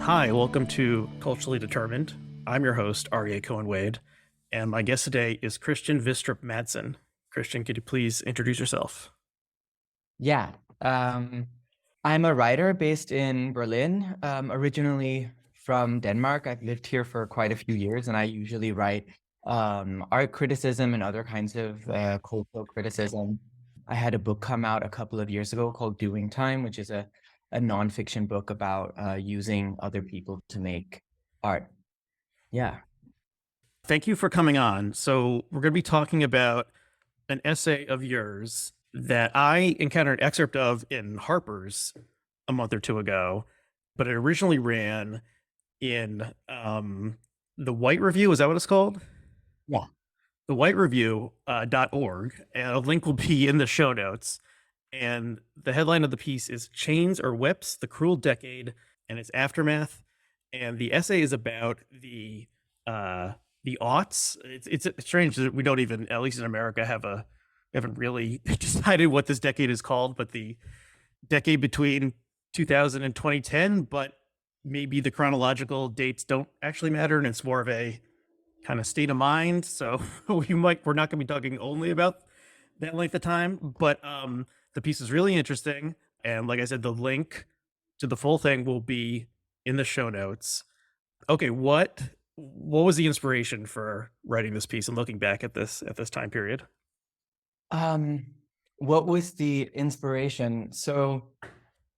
Hi, welcome to Culturally Determined. I'm your host, Aryeh Cohen-Wade, and my guest today is Kristian Vistrup Madsen. Kristian, could you please introduce yourself? Yeah. Um, I'm a writer based in Berlin, originally from Denmark. I've lived here for quite a few years, and I usually write art criticism and other kinds of cultural criticism. I had a book come out a couple of years ago called Doing Time, which is a nonfiction book about using other people to make art. Yeah. Thank you for coming on. So, we're going to be talking about an essay of yours that I encountered an excerpt of in Harper's a month or two ago, but it originally ran in the White Review. Is that what it's called? Yeah. The White Review .org, and a link will be in the show notes. And the headline of the piece is Chains or Whips, the Cruel Decade and Its Aftermath. And the essay is about the aughts. It's strange that we don't even, at least in America, haven't really decided what this decade is called, but the decade between 2000 and 2010, but maybe the chronological dates don't actually matter, and it's more of a kind of state of mind. So we're not going to be talking only about that length of time, but the piece is really interesting. And like I said, the link to the full thing will be in the show notes. Okay, what was the inspiration for writing this piece and looking back at this time period? Um, what was the inspiration? So I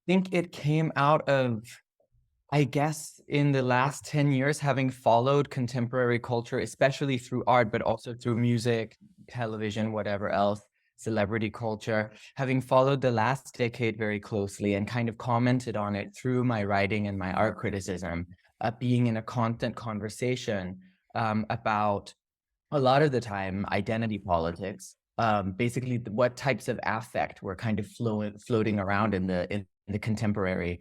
think it came out of, I guess, in the last 10 years, having followed contemporary culture, especially through art, but also through music, television, whatever else, celebrity culture, having followed the last decade very closely and kind of commented on it through my writing and my art criticism, being in a constant conversation about, a lot of the time, identity politics, basically what types of affect were kind of floating around in the contemporary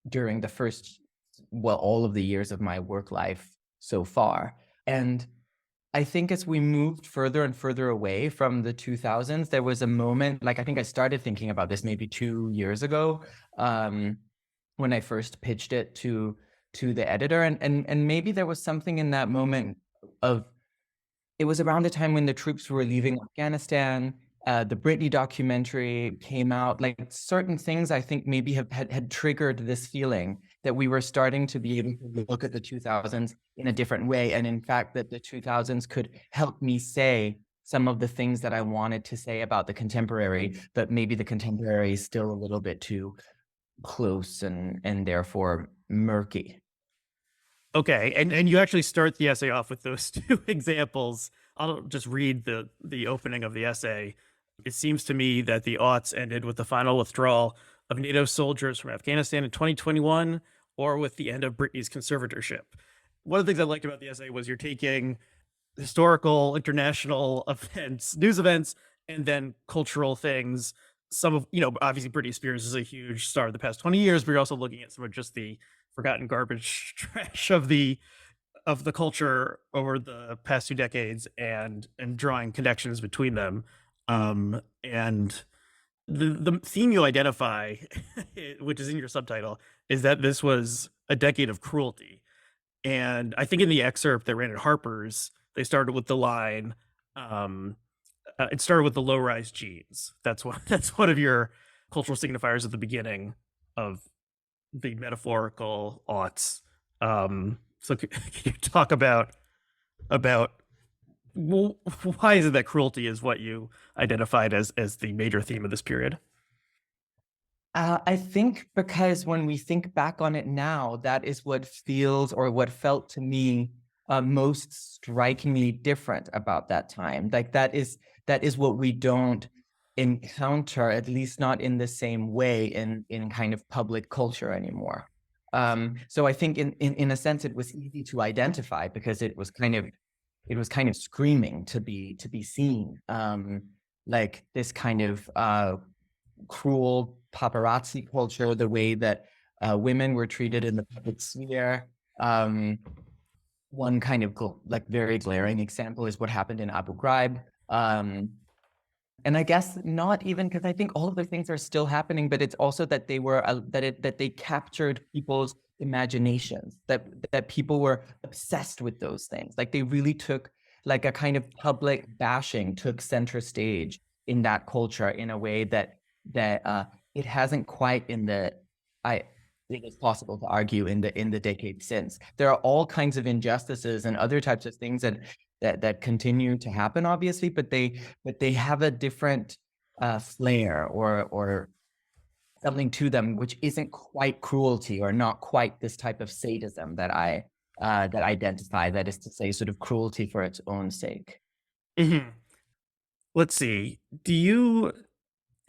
during the first, well, all of the years of my work life so far. And I think as we moved further and further away from the 2000s, there was a moment, like I think I started thinking about this maybe 2 years ago, when I first pitched it to the editor. And maybe there was something in that moment of, it was around the time when the troops were leaving Afghanistan. The Britney documentary came out. Like certain things, I think maybe had triggered this feeling that we were starting to be able to look at the 2000s in a different way, and in fact, that the 2000s could help me say some of the things that I wanted to say about the contemporary, but maybe the contemporary is still a little bit too close and therefore murky. Okay, and you actually start the essay off with those two examples. I'll just read the opening of the essay. It seems to me that the aughts ended with the final withdrawal of NATO soldiers from Afghanistan in 2021, or with the end of Britney's conservatorship. One of the things I liked about the essay was you're taking historical, international events, news events, and then cultural things. Some of, obviously Britney Spears is a huge star of the past 20 years, but you're also looking at some of just the forgotten garbage trash of the culture over the past 2 decades, and drawing connections between them. And the theme you identify, which is in your subtitle, is that this was a decade of cruelty. And I think in the excerpt that ran at Harper's, they started with the line, um, it started with the low rise jeans. That's one of your cultural signifiers at the beginning of the metaphorical aughts. So can you talk about why is it that cruelty is what you identified as the major theme of this period? I think because when we think back on it now, that is what feels, or what felt to me, most strikingly different about that time. Like that is what we don't encounter, at least not in the same way, in kind of public culture anymore. So I think in a sense it was easy to identify because it was kind of screaming to be seen. Like this kind of cruel paparazzi culture, the way that women were treated in the public sphere. One kind of like very glaring example is what happened in Abu Ghraib. And I guess not even because I think all of the things are still happening, but it's also that they were that they captured people's imaginations, that people were obsessed with those things. Like they really took like a kind of public bashing took center stage in that culture in a way that it hasn't quite in the I think it's possible to argue in the decade since. There are all kinds of injustices and other types of things that continue to happen, obviously, but they have a different flair or something to them which isn't quite cruelty or not quite this type of sadism that I that identify. That is to say, sort of cruelty for its own sake. Hmm. Let's see.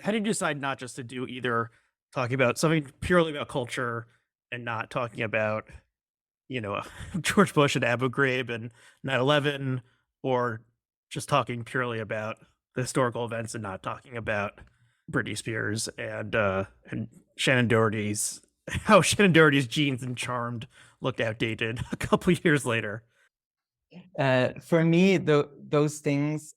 How do you decide not just to do either talking about something purely about culture and not talking about, you know, George Bush and Abu Ghraib and 9/11, or just talking purely about the historical events and not talking about Britney Spears and Shannon Doherty's how Shannon Doherty's jeans and Charmed looked outdated a couple years later. For me, those things,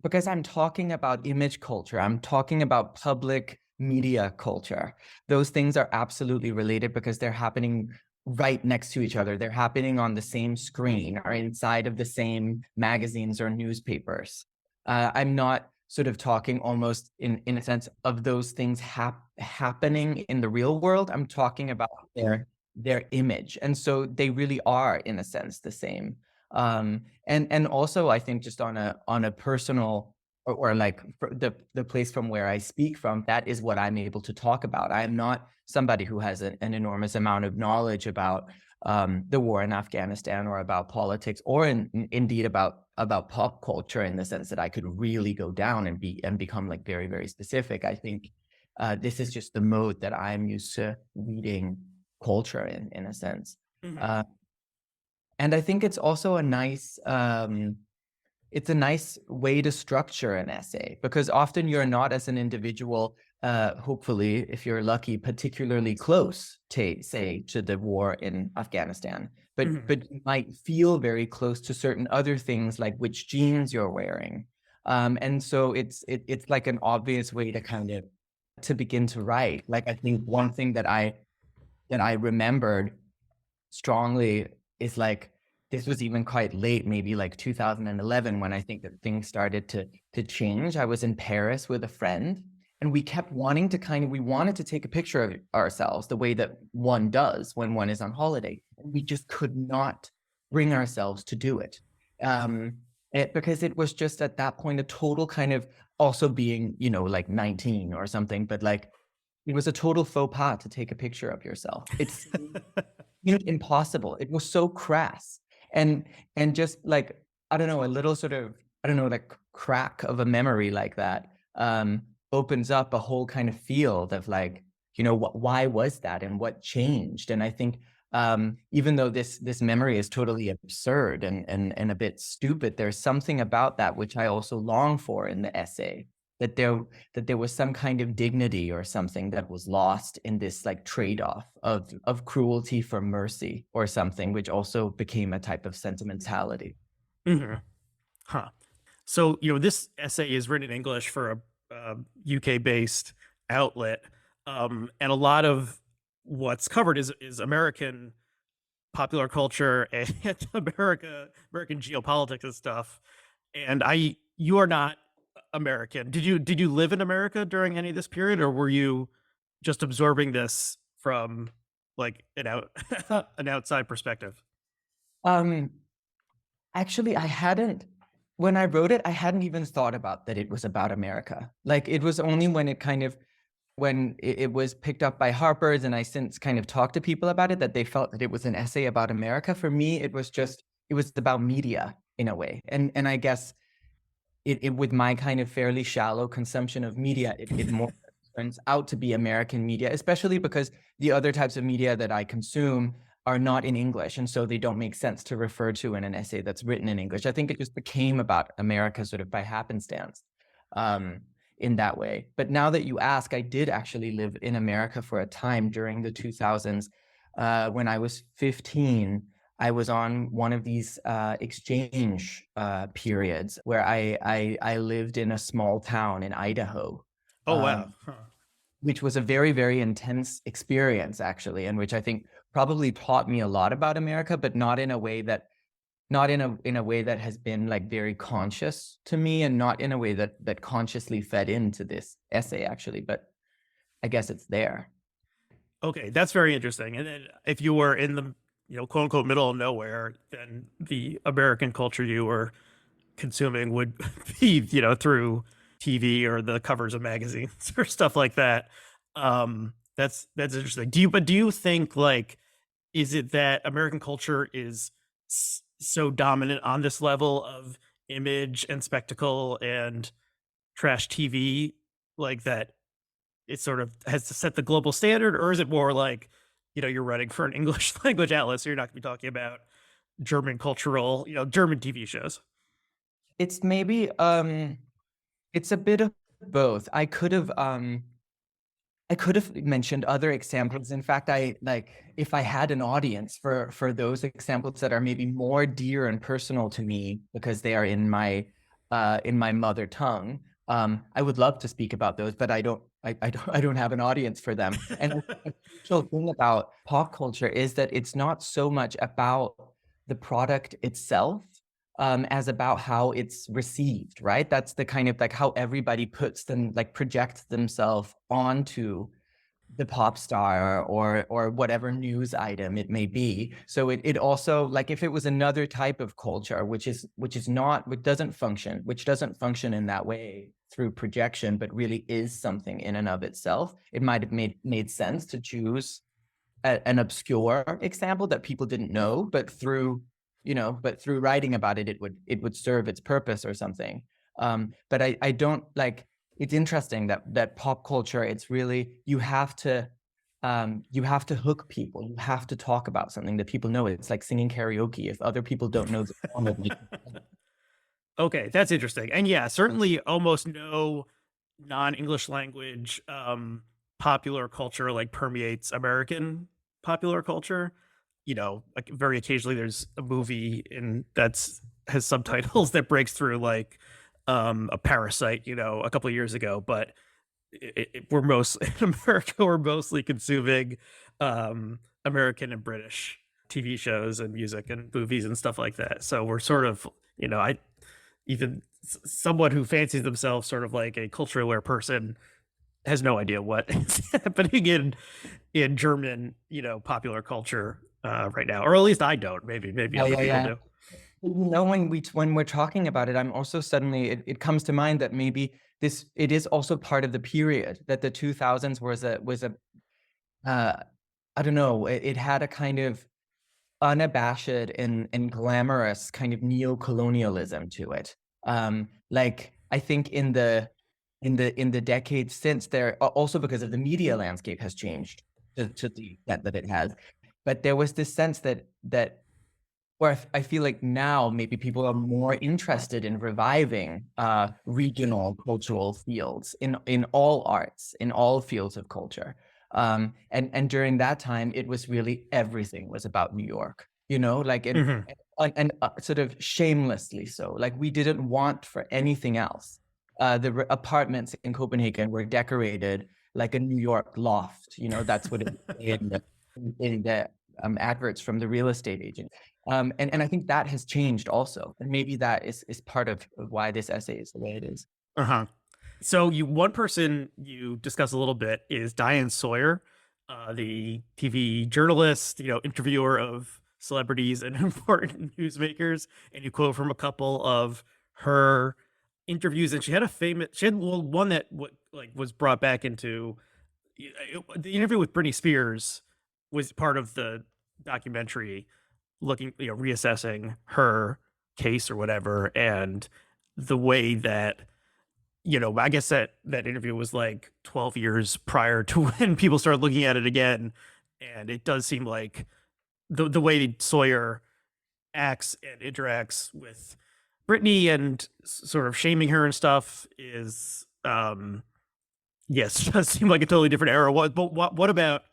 because I'm talking about image culture, I'm talking about public media culture. Those things are absolutely related because they're happening right next to each other. They're happening on the same screen or inside of the same magazines or newspapers. I'm not sort of talking almost in a sense of those things happening in the real world. I'm talking about their image. And so they really are, in a sense, the same. And also I think just on a personal or like the place from where I speak from, that is what I'm able to talk about. I am not somebody who has an enormous amount of knowledge about the war in Afghanistan or about politics or indeed about pop culture in the sense that I could really go down and become like very, very specific. I think this is just the mode that I'm used to reading culture in a sense. Mhm. And I think it's also it's a nice way to structure an essay because often you're not as an individual, hopefully, if you're lucky, particularly close to, say, to the war in Afghanistan, Mhm. but you might feel very close to certain other things like which jeans you're wearing. And so it's like an obvious way to kind of to begin to write. Like I think one thing that I remembered strongly is like this was even quite late, maybe like 2011, when I think that things started to change. I was in Paris with a friend, and we kept wanting to we wanted to take a picture of ourselves the way that one does when one is on holiday. And we just could not bring ourselves to do it. Because it was just at that point a total kind of also being, like 19 or something, but like it was a total faux pas to take a picture of yourself. It's impossible. It was so crass. And just like, I don't know, a little sort of, I don't know, like crack of a memory like that opens up a whole kind of field of like, why was that and what changed? And I think even though this memory is totally absurd and a bit stupid, there's something about that which I also long for in the essay, that there was some kind of dignity or something that was lost in this like trade-off of cruelty for mercy or something, which also became a type of sentimentality. Mhm. Huh. So, this essay is written in English for a UK based outlet. And a lot of what's covered is American popular culture and American geopolitics and stuff. And you are not American. Did you live in America during any of this period, or were you just absorbing this from like an outside perspective? Um, Actually, I hadn't, when I wrote it, I hadn't even thought about that it was about America. Like it was only when it was picked up by Harper's and I since kind of talked to people about it that they felt that it was an essay about America. For me, it was about media in a way. And I guess it with my kind of fairly shallow consumption of media, it more turns out to be American media, especially because the other types of media that I consume are not in English, and so they don't make sense to refer to in an essay that's written in English. I think it just became about America sort of by happenstance, in that way. But now that you ask, I did actually live in America for a time during the 2000s, when I was 15. I was on one of these exchange periods where I lived in a small town in Idaho, Oh wow. um, which was a very, very intense experience, actually, and which I think probably taught me a lot about America, but not in a way that has been like very conscious to me, and not in a way that consciously fed into this essay, actually. But I guess it's there. Okay, that's very interesting. And then if you were in the, quote unquote middle of nowhere, then the American culture you were consuming would be, through TV or the covers of magazines or stuff like that. That's interesting. Do you think, like, is it that American culture is so dominant on this level of image and spectacle and trash TV, like that it sort of has to set the global standard, or is it more like, you're writing for an English language outlet, so you're not going to be talking about German cultural, German TV shows? It's maybe it's a bit of both. I could have mentioned other examples. In fact, I like, if I had an audience for those examples that are maybe more dear and personal to me because they are in my mother tongue. I would love to speak about those, but I don't have an audience for them. And the crucial thing about pop culture is that it's not so much about the product itself, as about how it's received, right? That's the kind of like how everybody puts them, like projects themselves onto the pop star or whatever news item it may be. So it also, like, if it was another type of culture, which doesn't function in that way through projection, but really is something in and of itself, it might have made sense to choose an obscure example that people didn't know, but through writing about it, it would serve its purpose or something. But I don't like. It's interesting that pop culture, it's really, you have to hook people. You have to talk about something that people know. It's like singing karaoke. If other people don't know the song, Okay, that's interesting. And yeah, certainly almost no non-English language popular culture like permeates American popular culture. Like very occasionally there's a movie in that's has subtitles that breaks through, like a Parasite, a couple of years ago, but we're most in America, we're mostly consuming American and British TV shows and music and movies and stuff like that. So we're sort of, I even someone who fancies themselves sort of like a culturally aware person has no idea what is happening in German, popular culture right now, or at least I don't. Maybe other people do. When we're talking about it, I'm also suddenly, it comes to mind that maybe it is also part of the period that the 2000s was a I don't know, it had a kind of unabashed and glamorous kind of neo-colonialism to it. Like, I think in the decades since, there also, because of the media landscape has changed to the extent that it has, but there was this sense that where I feel like now maybe people are more interested in reviving regional cultural fields in all arts, in all fields of culture. And during that time, it was really, everything was about New York, like, and sort of shamelessly so. Like, we didn't want for anything else. The apartments in Copenhagen were decorated like a New York loft. That's what it in the adverts from the real estate agent. And I think that has changed also. And maybe that is part of why this essay is the way it is. Uh-huh. So one person you discuss a little bit is Diane Sawyer, the TV journalist, interviewer of celebrities and important newsmakers. And you quote from a couple of her interviews, and she had one that was brought back into the interview with Britney Spears was part of the documentary, looking, reassessing her case or whatever, and the way that, I guess that interview was like 12 years prior to when people started looking at it again, and it does seem like the way Sawyer acts and interacts with Britney and sort of shaming her and stuff is, yes, does seem like a totally different era. What about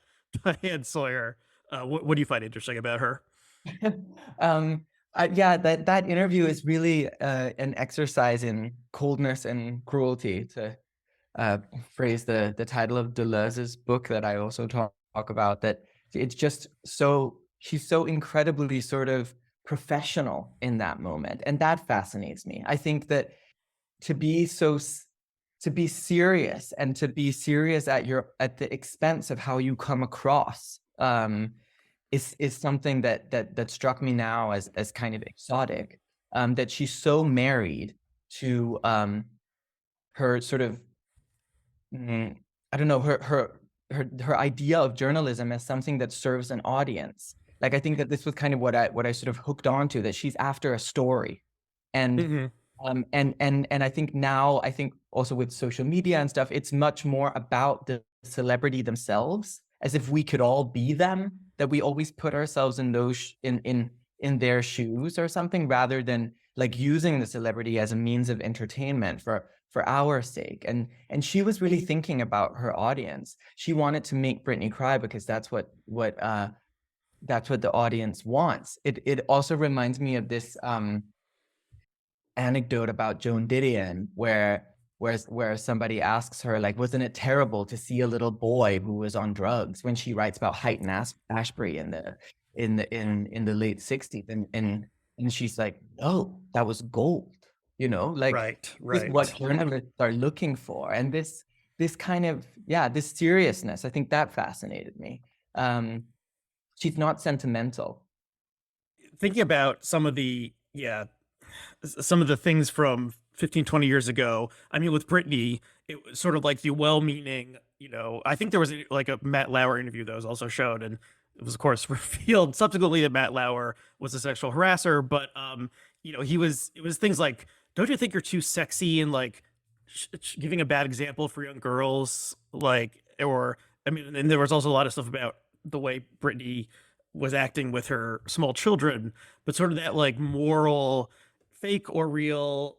Diane Sawyer? What do you find interesting about her? um, yeah, that interview is really an exercise in coldness and cruelty, to uh, phrase the title of Deleuze's book that I also talk about. That it's just so, she's so incredibly sort of professional in that moment, and that fascinates me. I think that to be so to be serious, and to be serious at the expense of how you come across, is something that struck me now as kind of exotic. That she's so married to her sort of, I don't know, her idea of journalism as something that serves an audience. Like, I think that this was kind of what I sort of hooked onto, that she's after a story. And Hmm. and I think now, I think also with social media and stuff, it's much more about the celebrity themselves, as if we could all be them, that we always put ourselves in those in their shoes or something, rather than like using the celebrity as a means of entertainment for our sake. And she was really thinking about her audience. She wanted to make Britney cry because that's what the audience wants. It also reminds me of this anecdote about Joan Didion, where somebody asks her, like, wasn't it terrible to see a little boy who was on drugs, when she writes about Height and Ashbury in the late 60s, and she's like, no, that was gold, like, Right, this is what right. journalists are looking for. And this kind of, yeah, this seriousness, I think that fascinated me. She's not sentimental. Thinking about some of the, yeah, some of the things from 15, 20 years ago. I mean, with Britney, it was sort of like the well-meaning, I think there was like a Matt Lauer interview that was also shown, and it was of course revealed subsequently that Matt Lauer was a sexual harasser, but it was things like, don't you think you're too sexy, and like giving a bad example for young girls, like, or I mean, and there was also a lot of stuff about the way Britney was acting with her small children, but sort of that like moral, fake or real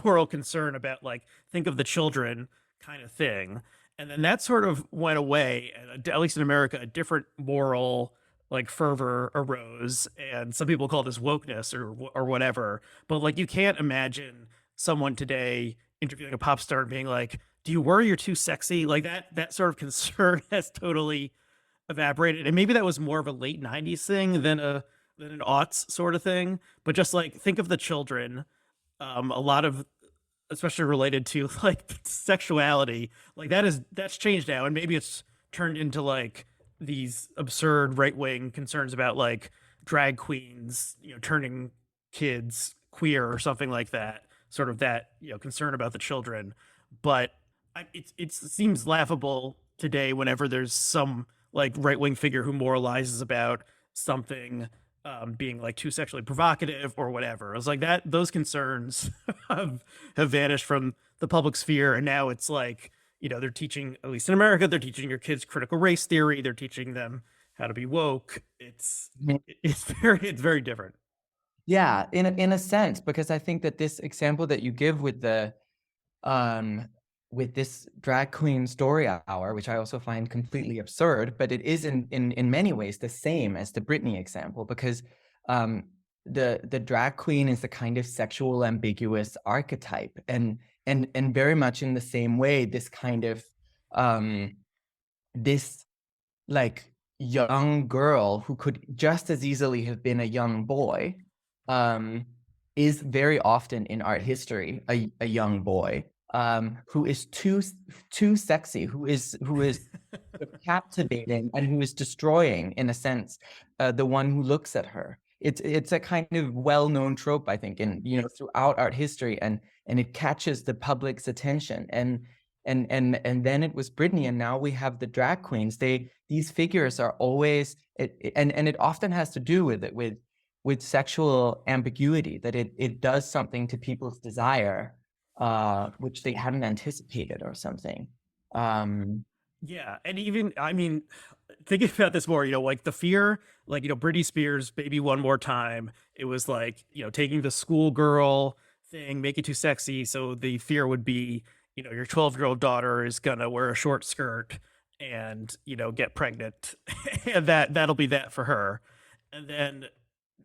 moral concern about like, think of the children kind of thing. And then that sort of went away, and at least in America, a different moral like fervor arose, and some people call this wokeness or whatever. But like, you can't imagine someone today interviewing a pop star and being like, "Do you worry you're too sexy?" Like that sort of concern has totally evaporated. And maybe that was more of a late 90s thing than an aughts sort of thing. But just like, think of the children. A lot of, especially related to like sexuality, like that's changed now, and maybe it's turned into like these absurd right-wing concerns about like drag queens, turning kids queer or something like that, sort of that, concern about the children. But it seems laughable today whenever there's some like right-wing figure who moralizes about something being like too sexually provocative or whatever. It was like that; those concerns have vanished from the public sphere, and now it's like, they're teaching, at least in America, they're teaching your kids critical race theory. They're teaching them how to be woke. It's very different. Yeah, in a sense, because I think that this example that you give um with this drag queen story hour, which I also find completely absurd, but it is in many ways the same as the Britney example, because um the drag queen is a kind of sexual ambiguous archetype, and very much in the same way, this kind of um this like young girl who could just as easily have been a young boy, um, is very often in art history a young boy, who is too sexy, who is captivating, and who is destroying, in a sense, the one who looks at her. It's a kind of well-known trope, I think, in throughout art history, and it catches the public's attention. And then it was Britney, and now we have the drag queens. These figures are always and it often has to do with it with sexual ambiguity, that it does something to people's desire, which they hadn't anticipated or something. Um, Yeah, and even, I mean, thinking about this more, like the fear, like, Britney Spears, "Baby One More Time." It was like, taking the schoolgirl thing, make it too sexy. So the fear would be, your 12-year-old daughter is gonna wear a short skirt and, get pregnant, and that'll be that for her. And then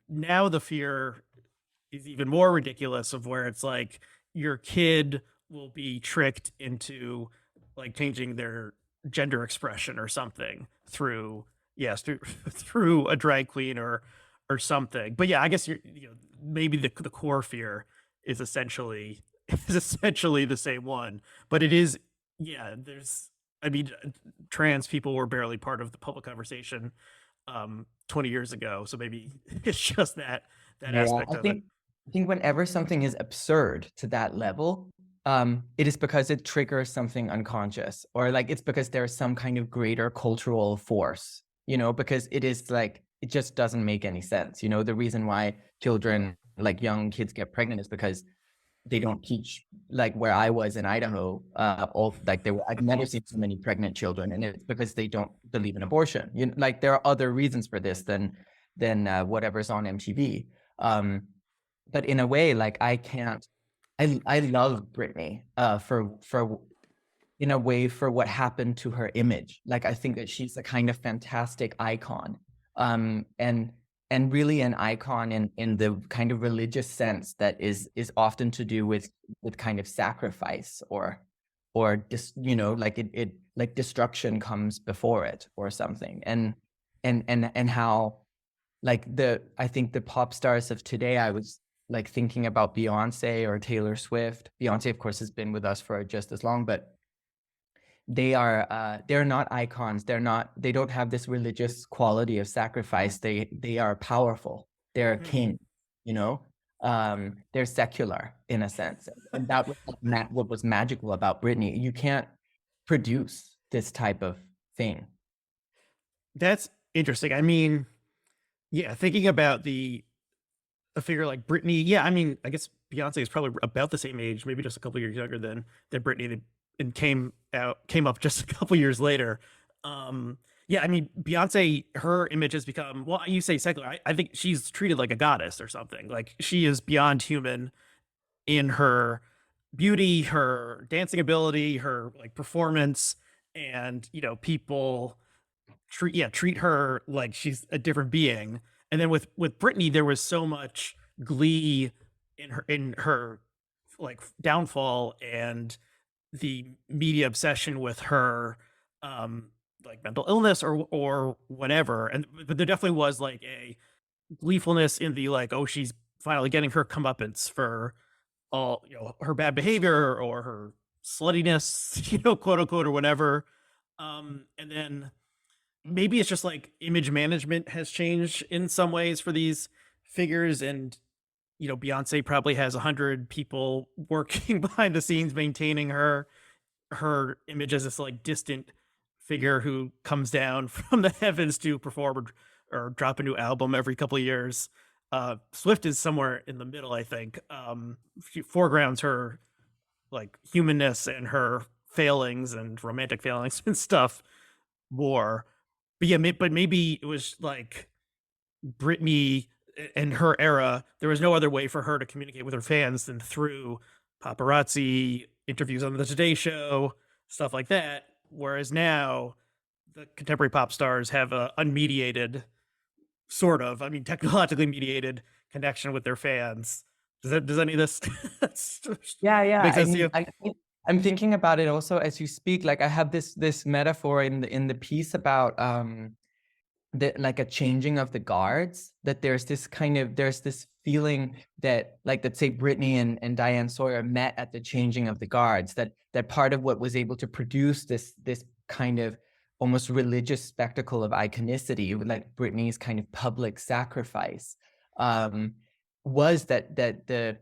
now the fear is even more ridiculous, of where it's like your kid will be tricked into like changing their gender expression or something through, yes, through through a drag queen or something. But yeah, I guess maybe the core fear is essentially is essentially the same one, but it is, yeah, there's, I mean, trans people were barely part of the public conversation 20 years ago, so maybe it's just that Yeah, aspect of it. I think whenever something is absurd to that level, it is because it triggers something unconscious, or like it's because there's some kind of greater cultural force, because it is like it just doesn't make any sense. The reason why children, like young kids, get pregnant is because they don't teach, like where I was in Idaho, all like I've never seen so many pregnant children, and it's because they don't believe in abortion. Like there are other reasons for this than whatever's on MTV. But in a way, like I love Britney for in a way for what happened to her image. Like I think that she's a kind of fantastic icon, and really an icon in the kind of religious sense that is often to do with kind of sacrifice or like it like destruction comes before it or something, and how like I think the pop stars of today, I was like thinking about Beyonce or Taylor Swift. Beyonce, of course, has been with us for just as long, but they're not icons. They don't have this religious quality of sacrifice. They are powerful. They're king, they're secular in a sense. And that was what was magical about Britney. You can't produce this type of thing. That's interesting. I mean, yeah, thinking about a figure like Britney, yeah, I mean, I guess Beyonce is probably about the same age, maybe just a couple years younger than Britney, and came up just a couple years later. Yeah, I mean, Beyonce, her image has become, well, you say secular. I think she's treated like a goddess or something. Like she is beyond human in her beauty, her dancing ability, her like performance, and people treat her like she's a different being. And then with Britney, there was so much glee in her like downfall, and the media obsession with her like mental illness or whatever. And but there definitely was like a gleefulness in the like, oh, she's finally getting her comeuppance for all her bad behavior or her sluttiness, quote unquote, or whatever. And then maybe it's just like image management has changed in some ways for these figures, and Beyonce probably has 100 people working behind the scenes maintaining her image as this like distant figure who comes down from the heavens to perform or drop a new album every couple of years. Swift is somewhere in the middle, I think. She foregrounds her like humanness and her failings and romantic failings and stuff more. But yeah, but maybe it was like Britney in her era, there was no other way for her to communicate with her fans than through paparazzi, interviews on the Today Show, stuff like that. Whereas now, the contemporary pop stars have a unmediated, sort of, I mean, technologically mediated connection with their fans. Does any of this Yeah. make sense to you? I'm thinking about it also as you speak. Like I have this metaphor in the piece about like a changing of the guards, that there's this feeling that, like, let's say Britney and Diane Sawyer met at the changing of the guards, that part of what was able to produce this kind of almost religious spectacle of iconicity, like Britney's kind of public sacrifice, was that the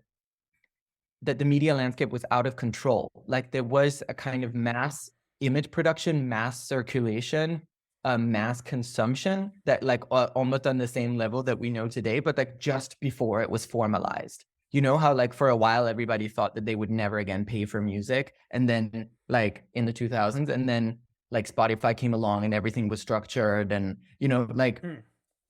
media landscape was out of control. Like there was a kind of mass image production, mass circulation, mass consumption that like almost on the same level that we know today, but like just before it was formalized. You know how like for a while everybody thought that they would never again pay for music, and then like in the 2000s, and then like Spotify came along and everything was structured, and like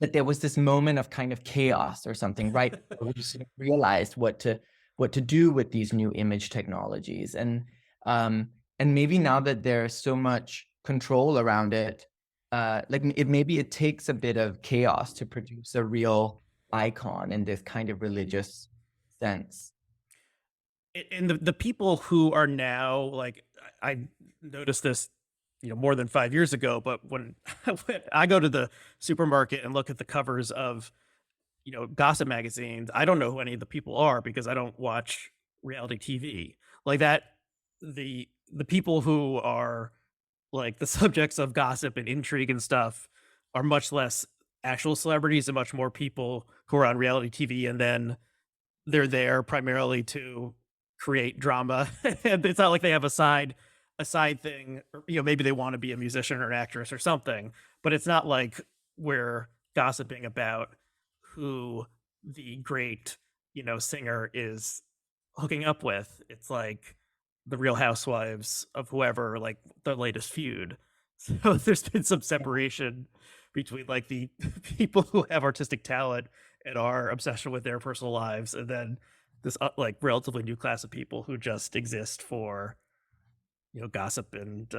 that there was this moment of kind of chaos or something, right? We just realized what to do with these new image technologies, and maybe now that there's so much control around it, like maybe it takes a bit of chaos to produce a real icon in this kind of religious sense. And the people who are now like, I noticed this, more than 5 years ago, but when I go to the supermarket and look at the covers of, gossip magazines, I don't know who any of the people are because I don't watch reality TV like that. The people who are like the subjects of gossip and intrigue and stuff are much less actual celebrities and much more people who are on reality TV, and then they're there primarily to create drama. And it's not like they have a side thing, or, maybe they want to be a musician or an actress or something, but it's not like we're gossiping about who the great, singer is hooking up with. It's like the Real Housewives of whoever, like the latest feud. So there's been some separation between like the people who have artistic talent and our obsession with their personal lives, and then this like relatively new class of people who just exist for gossip and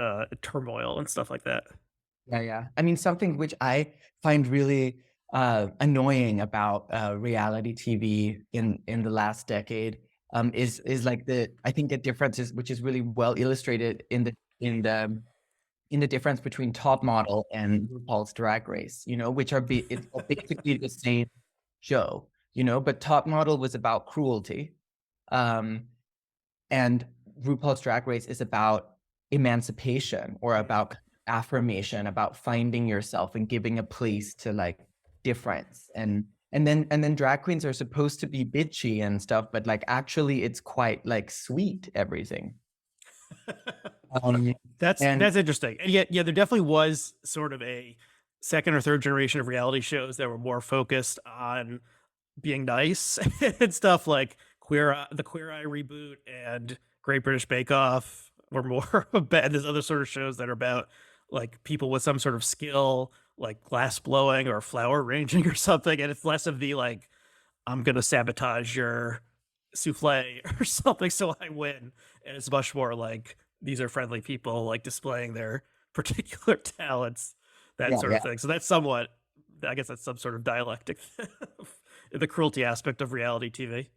turmoil and stuff like that. Yeah, yeah. I mean, something which I find really annoying about reality TV in the last decade is like I think the difference is, which is really well illustrated in the difference between Top Model and RuPaul's Drag Race, which it's basically the same show, but Top Model was about cruelty, um, and RuPaul's Drag Race is about emancipation or about affirmation, about finding yourself and giving a place to like difference. And then drag queens are supposed to be bitchy and stuff, but like actually it's quite like sweet everything. Um, and That's interesting. And yet, yeah, there definitely was sort of a second or third generation of reality shows that were more focused on being nice and stuff like the Queer Eye reboot and Great British Bake Off were more about. There's other sort of shows that are about like people with some sort of skill, like glass blowing or flower arranging or something, and it's less of the like, I'm gonna sabotage your souffle or something so I win. And it's much more like these are friendly people like displaying their particular talents, that yeah, sort yeah. of thing. So that's somewhat, I guess that's some sort of dialectic the cruelty aspect of reality TV.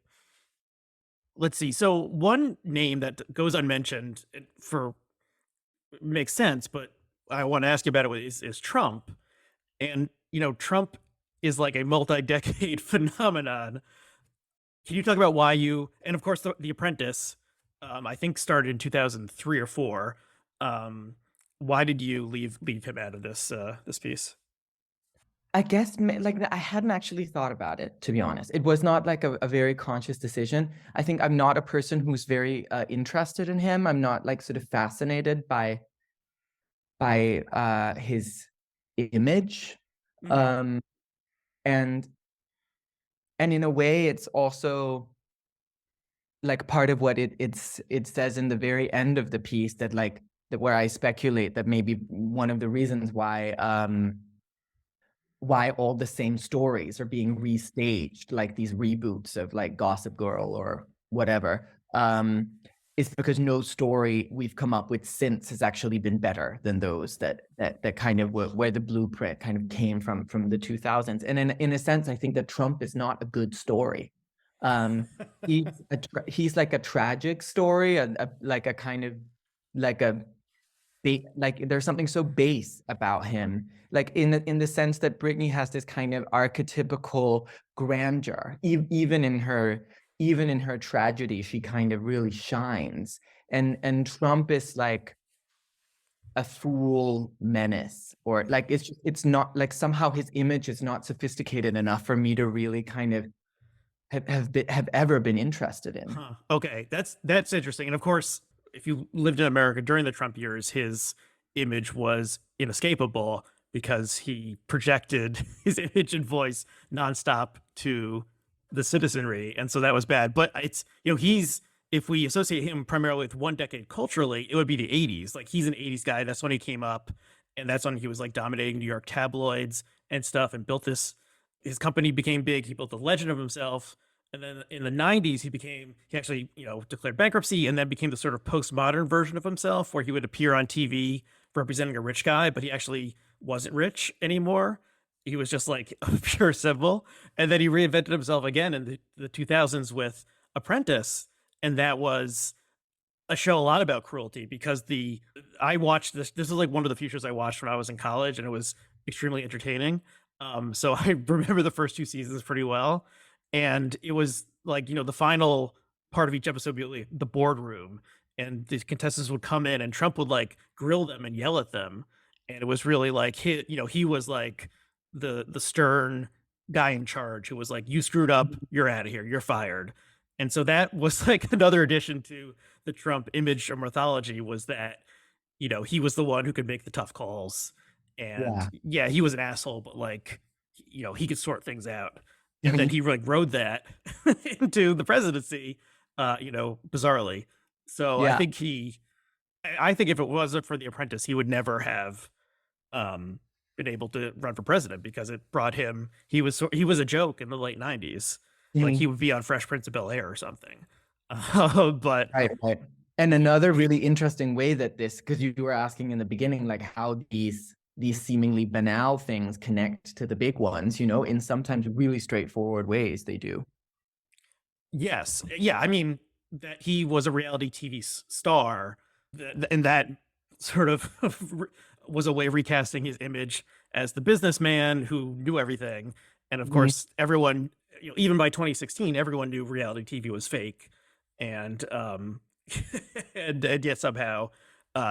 Let's see. So one name that goes unmentioned for makes sense, but I want to ask you about it is Trump. And Trump is like a multi-decade phenomenon. Can you talk about why you, and of course the Apprentice, I think started in 2003 or four. Why did you leave him out of this piece? I guess like I hadn't actually thought about it, to be honest. It was not like a very conscious decision. I think I'm not a person who's very interested in him. I'm not like sort of fascinated by his image. Mhm. Um, and in a way, it's also like part of what it says in the very end of the piece, that like that where I speculate that maybe one of the reasons why all the same stories are being restaged, like these reboots of like Gossip Girl or whatever, is because no story we've come up with since has actually been better than those that kind of where the blueprint kind of came from the 2000s. And in a sense, I think that Trump is not a good story. Um, he's like a tragic story, like a kind of like a like there's something so base about him, like in the sense that Britney has this kind of archetypical grandeur. Even in her tragedy, she kind of really shines. And Trump is like a fool menace, or like it's not like somehow his image is not sophisticated enough for me to really kind of have ever been interested in. Huh. Okay, that's interesting. And of course, if you lived in America during the Trump years, his image was inescapable because he projected his image and voice nonstop to the citizenry, and so that was bad. But it's he's, if we associate him primarily with one decade culturally, it would be the 80s. Like he's an 80s guy. That's when he came up, and that's when he was like dominating New York tabloids and stuff, and built this. His company became big. He built a legend of himself. And then in the 90s, he actually, declared bankruptcy and then became the sort of postmodern version of himself where he would appear on TV representing a rich guy, but he actually wasn't rich anymore. he was just like a pure symbol. And then he reinvented himself again in the 2000s with Apprentice. And that was a show a lot about cruelty because I watched this is like one of the few shows I watched when I was in college, and it was extremely entertaining. So I remember the first two seasons pretty well. And it was like, the final part of each episode would be like the boardroom, and the contestants would come in and Trump would like grill them and yell at them. And it was really like he was like the stern guy in charge who was like, you screwed up, you're out of here, you're fired. And so that was like another addition to the Trump image or mythology, was that, he was the one who could make the tough calls. And Yeah. yeah, he was an asshole, but like, he could sort things out. And then he like rode that into the presidency, bizarrely. So Yeah. I think if it wasn't for The Apprentice, he would never have been able to run for president, because it brought him, he was a joke in the late 90s. Like he Mhm. would be on Fresh Prince of Bel-Air or something. But Right, right. And another really interesting way that this, because you were asking in the beginning, like how these seemingly banal things connect to the big ones, in sometimes really straightforward ways they do. yes, yeah, I mean, that he was a reality TV star, and that sort of was a way of recasting his image as the businessman who knew everything. And of Mhm. course, everyone, even by 2016, everyone knew reality TV was fake. And and yet somehow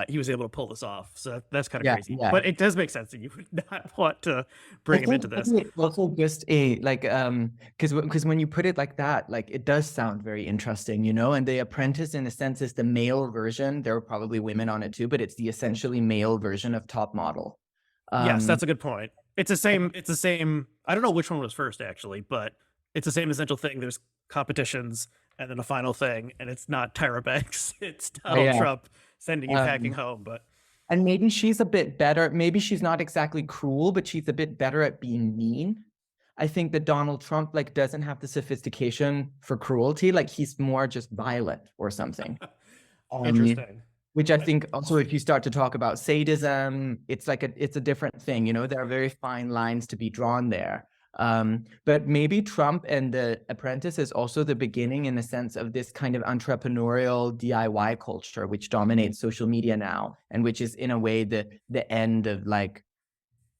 he was able to pull this off. So that's kind of Yeah, crazy. yeah. But it does make sense that you would not want to I bring him into think this. it's also just a like because when you put it like that, like it does sound very interesting, and The Apprentice in a sense is the male version. There are probably women on it too, but it's the essentially male version of Top Model. Yes, Um that's a good point. It's the same. It's the same. I don't know which one was first actually, but it's the same essential thing. There's competitions and then a final thing, and it's not Tyra Banks. It's Donald yeah. Trump sending you packing Um home. But and maybe she's a bit better. Maybe she's not exactly cruel, but she's a bit better at being mean. I think that Donald Trump like doesn't have the sophistication for cruelty. Like he's more just violent or something. Um, interesting. which I think also, if you start to talk about sadism, it's a different thing. There are very fine lines to be drawn there. But maybe Trump and The Apprentice is also the beginning, in a sense, of this kind of entrepreneurial DIY culture, which dominates social media now, and which is in a way the end of like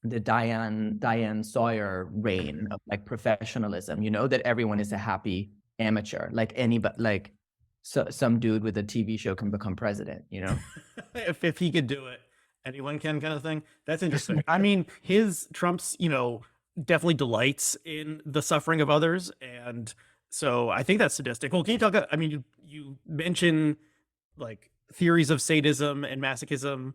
the Diane Sawyer reign of like professionalism. That everyone is a happy amateur, like anybody, like some dude with a TV show can become president. If he could do it, anyone can, kind of thing. That's interesting. I mean, his Trump's, definitely delights in the suffering of others, and so I think that's sadistic. Well, can you talk? I mean, you mention like theories of sadism and masochism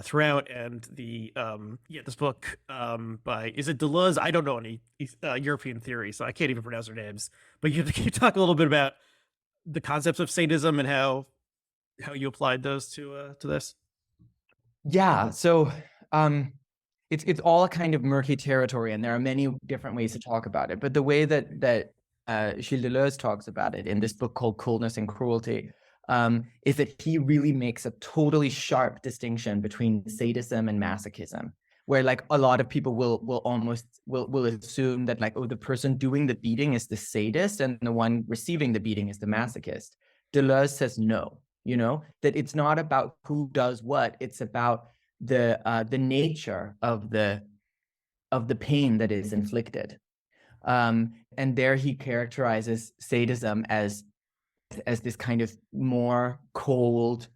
throughout, and this book by, is it Deleuze? I don't know any European theory, so I can't even pronounce their names. But can you talk a little bit about the concepts of sadism and how you applied those to this? Yeah. So it's all a kind of murky territory, and there are many different ways to talk about it. But the way that Gilles Deleuze talks about it in this book called Coldness and Cruelty is that he really makes a totally sharp distinction between sadism and masochism, where like a lot of people will assume that like, oh, the person doing the beating is the sadist and the one receiving the beating is the masochist. Deleuze says no, that it's not about who does what, it's about the nature of the pain that is inflicted. And there he characterizes sadism as this kind of more cold,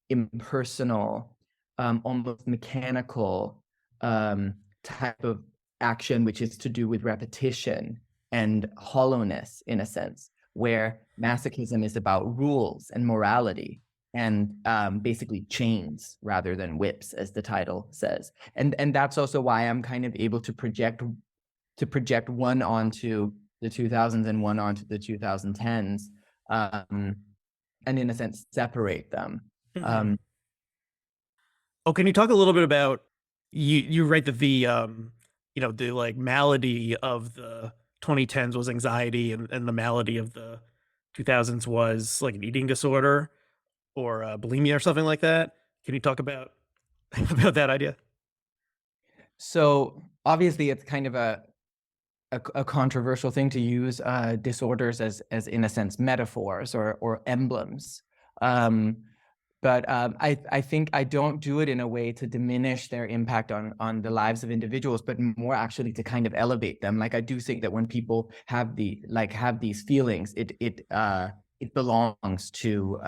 impersonal, almost mechanical type of action, which is to do with repetition and hollowness, in a sense, where masochism is about rules and morality and basically chains rather than whips, as the title says. And that's also why I'm kind of able to project one onto the 2000s and one onto the 2010s, and in a sense separate them. Mm-hmm. Oh, can you talk a little bit about, you write that the like malady of the 2010s was anxiety, and the malady of the 2000s was like an eating disorder or bulimia or something like that. Can you talk about about that idea? So obviously it's kind of a controversial thing to use disorders as in a sense metaphors or emblems. But I think I don't do it in a way to diminish their impact on the lives of individuals, but more actually to kind of elevate them. Like I do think that when people have these feelings, it belongs to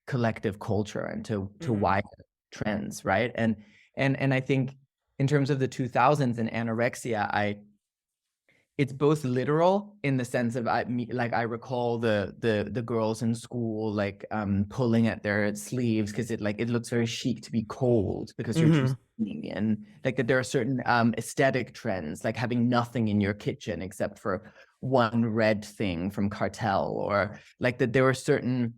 collective culture and to wider trends, right? And I think in terms of the 2000s and anorexia, it's both literal in the sense of I recall the girls in school pulling at their sleeves because it looks very chic to be cold because you're too skinny, and like that there are certain aesthetic trends like having nothing in your kitchen except for one red thing from Cartel, or like that there were certain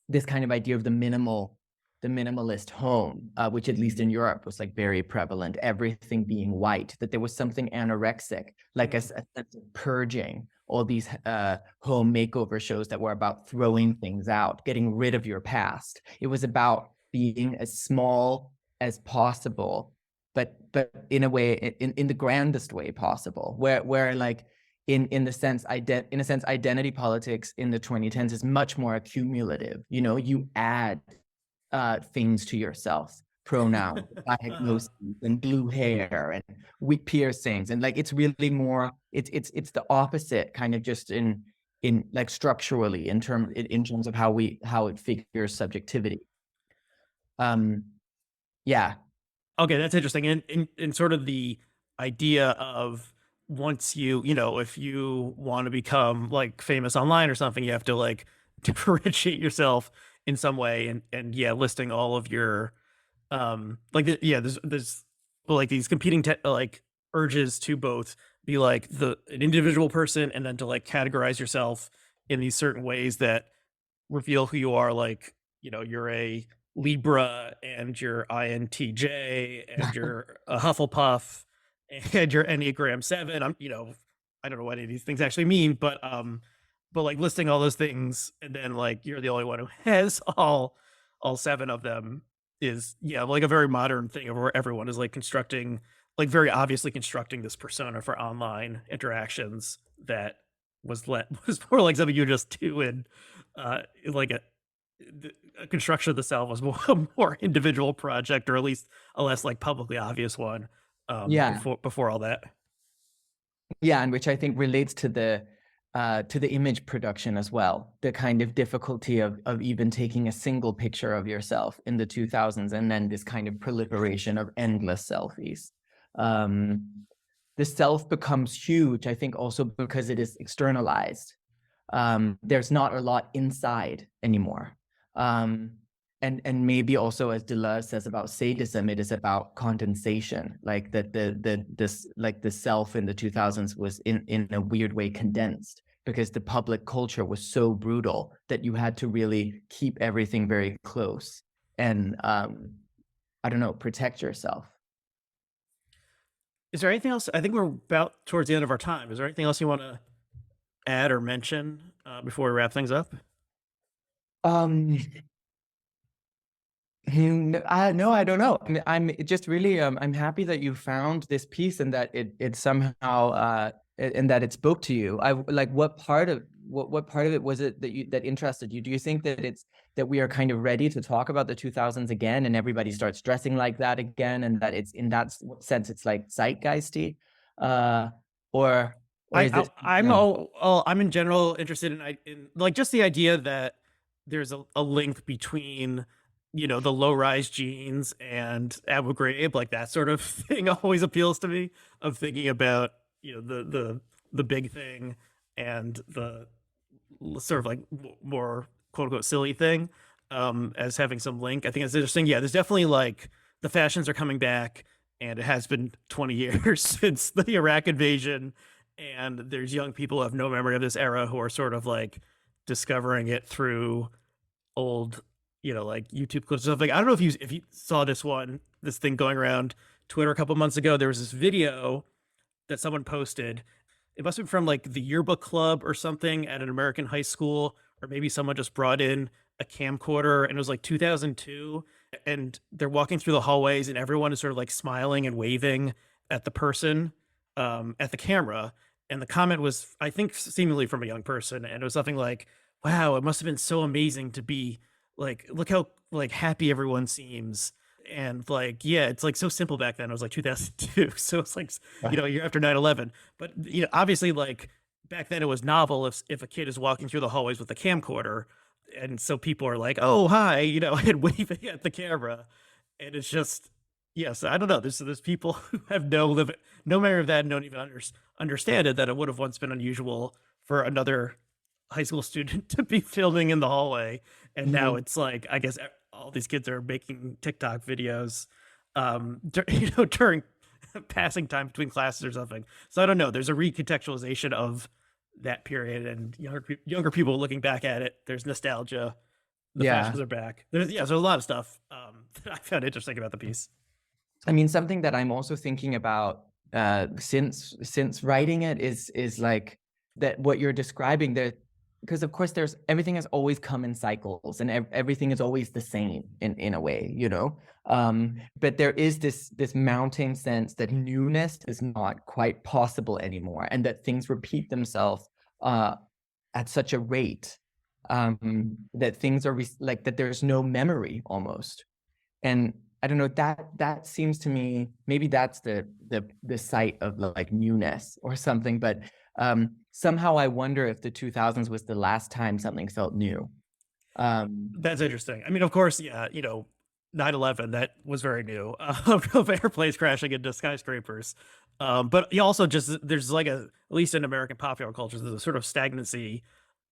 this kind of idea of the minimalist home, which at least in Europe was like very prevalent, everything being white, that there was something anorexic, like a sense of purging, all these home makeover shows that were about throwing things out, getting rid of your past. It was about being as small as possible, but in a way, in the grandest way possible, where like in a sense, identity politics in the 2010s is much more accumulative. You know, you add things to yourself, pronouns, diagnoses, and blue hair, and wig piercings, and like it's really more. It's the opposite, kind of just in like structurally in terms of how it figures subjectivity. Yeah. Okay, that's interesting. And in sort of the idea of once if you want to become like famous online or something, you have to like differentiate yourself in some way, and yeah, listing all of your there's like these competing like urges to both be like an individual person and then to like categorize yourself in these certain ways that reveal who you are, like you're a Libra and you're INTJ and you're a Hufflepuff and you're Enneagram 7. I don't know what any of these things actually mean, but like listing all those things and then like you're the only one who has all 7 of them is like a very modern thing of where everyone is like constructing, like very obviously constructing this persona for online interactions that was more like something you just do in like a construction of the self was a more individual project, or at least a less like publicly obvious one. Yeah. Before all that. Yeah, and which I think relates to the image production as well. The kind of difficulty of even taking a single picture of yourself in the 2000s, and then this kind of proliferation of endless selfies. The self becomes huge, I think, also because it is externalized. There's not a lot inside anymore. And maybe also, as Deleuze says about sadism, it is about condensation, like the self in the 2000s was in a weird way condensed because the public culture was so brutal that you had to really keep everything very close and I don't know, protect yourself. Is there anything else? I think we're about towards the end of our time. Is there anything else you want to add or mention before we wrap things up? No, I don't know. I'm just really I'm happy that you found this piece and that it somehow and that it spoke to you. I like what part of it was it that interested you? Do you think that we are kind of ready to talk about the 2000s again and everybody starts dressing like that again, and that it's in that sense it's like zeitgeisty, or is it? I'm in general interested in like just the idea that there's a link between the low-rise jeans and Abu Ghraib, like that sort of thing always appeals to me, of thinking about the big thing and the sort of like more quote unquote silly thing as having some link. I think it's interesting. Yeah, there's definitely like the fashions are coming back, and it has been 20 years since the Iraq invasion, and there's young people who have no memory of this era who are sort of like discovering it through old like YouTube clips and stuff. Like I don't know if you saw this thing going around Twitter a couple months ago. There was this video that someone posted. It must have been from like the yearbook club or something at an American high school, or maybe someone just brought in a camcorder, and it was like 2002, and they're walking through the hallways and everyone is sort of like smiling and waving at the person, at the camera, and the comment was, I think, seemingly from a young person, and it was something like, "Wow, it must have been so amazing to be like, look how like happy everyone seems." And like, yeah, it's like so simple back then. It was like 2002, so it's like, year after 9/11. But obviously, like back then, it was novel if a kid is walking through the hallways with a camcorder, and so people are like, "Oh, hi," and waving at the camera, and it's just, yes, I don't know. There's people who have no memory of that, and don't even understand it, that it would have once been unusual for another high school student to be filming in the hallway, and now Mhm. it's like, I guess all these kids are making TikTok videos, during passing time between classes or something. So I don't know. There's a recontextualization of that period, and younger people looking back at it. There's nostalgia. The Yeah. fashions are back. There's a lot of stuff that I found interesting about the piece. I mean, something that I'm also thinking about since writing it is like that what you're describing there, because of course there's everything has always come in cycles, and everything is always the same in a way, you know. But there is this mounting sense that newness is not quite possible anymore, and that things repeat themselves at such a rate that things are like that there's no memory almost. And I don't know, that seems to me, maybe that's the site of like newness or something, but somehow I wonder if the 2000s was the last time something felt new. That's interesting. I mean, of course, yeah, 9/11, that was very new, of airplanes crashing into skyscrapers. But you also just, there's like at least in American popular culture, there's a sort of stagnancy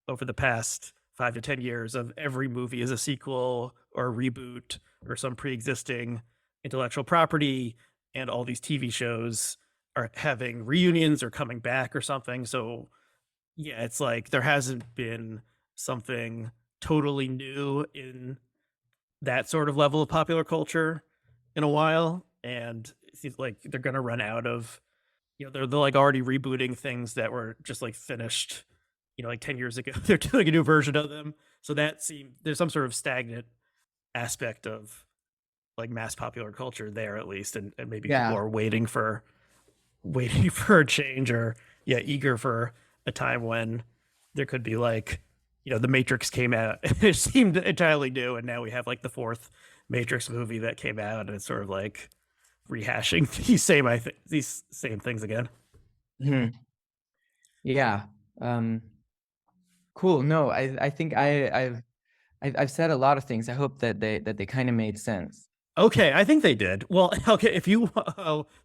over the past 5 to 10 years of every movie is a sequel or a reboot or some pre-existing intellectual property, and all these TV shows are having reunions or coming back or something. So yeah, it's like there hasn't been something totally new in that sort of level of popular culture in a while, and it seems like they're gonna run out of, they're like already rebooting things that were just like finished, like 10 years ago. They're doing a new version of them. So that seems there's some sort of stagnant aspect of like mass popular culture there, at least, and maybe people Yeah. are waiting for a change, or yeah, eager for a time when there could be like, the Matrix came out. It seemed entirely new, and now we have like the fourth Matrix movie that came out, and it's sort of like rehashing these same things again. Mhm. Yeah. Um, cool. No, I think I've said a lot of things. I hope that they kind of made sense. Okay, I think they did. Well, okay, if you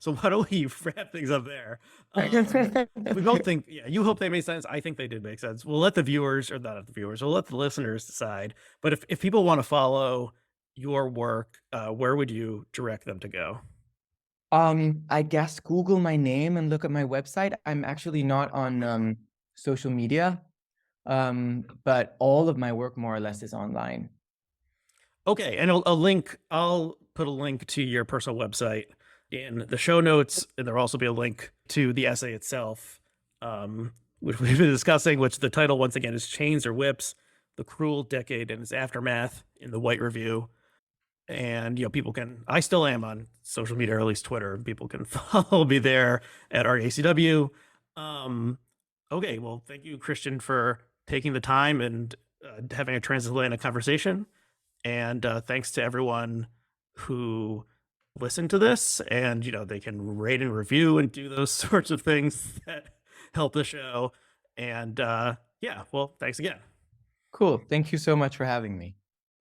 so why don't we wrap things up there? We both think, yeah, you hope they made sense. I think they did make sense. We'll let the viewers, or not the viewers, we'll let the listeners decide. But if people want to follow your work, where would you direct them to go? I guess Google my name and look at my website. I'm actually not on social media, but all of my work more or less is online. Okay, and I'll put a link to your personal website in the show notes, and there'll also be a link to the essay itself, which we've been discussing, which the title once again is Chains or Whips: The Cruel Decade and Its Aftermath, in the White Review. And people can, I still am on social media, or at least Twitter. People can follow me there at RACW. Okay, well, thank you, Kristian, for taking the time and having a transatlantic conversation. And thanks to everyone who listened to this. And they can rate and review and do those sorts of things that help the show. And yeah, well, thanks again. Cool. Thank you so much for having me.